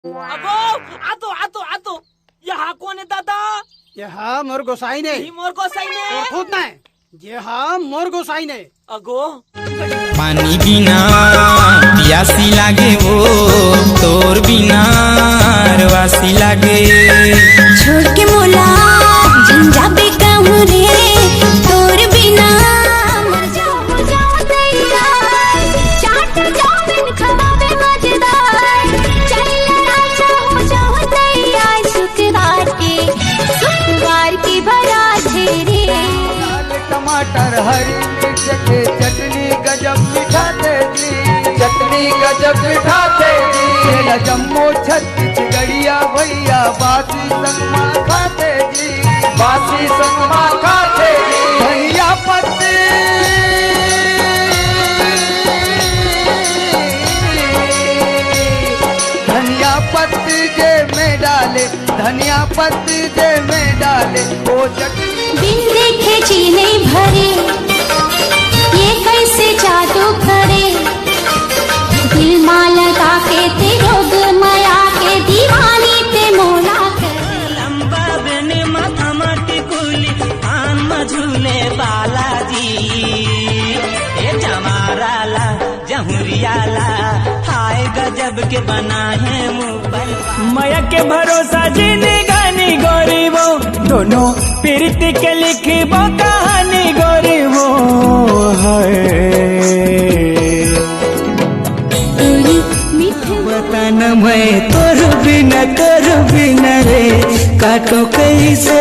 अगो आतो आतो आतो यहाँ कौन है दादा? यहाँ मोर गोसाई ने मोर गोसाई ने खुद नहीं, ये हाँ मोर गोसाई ने। अगो पानी बिना प्यासी लागे वो तोर बिना रवासी लागे। छोड़ के मोला जंजाबे कहूँ रे तोर बिना मर जाओ दैया चाट जाओ बिन खवावे मजेदार चल राजा हो जाओ दैया शुक्रवार की बारात है रे। लाल टमाटर हरी मिर्च के चटनी गजब मीठा तेजी, चटनी गजब मीठा तेजी। जम्मू छत्तीस गड़िया भैया बासी संगमा खाते जी, बासी संगमा खाते जी। धनिया पत्ती धनिया पत्ती जे में डाले, धनिया पत्ती जे में डाले वो चटनी बिन देखे जी नहीं भरे ये कैसे जादू करे। दिल मालता के ते रोग माया के दीवानी ते मोला करे। लंबा बने माथा माटी कुली कान मझूले बालाजी ए जमाराला जहुरियाला हाय गजब के बना है मुंबई। माया के भरोसा जीने गानी गरीबो दोनों प्रीति के लिखबो कहानी गरीबो बताना मैं तोर बिना रे काटो कैसे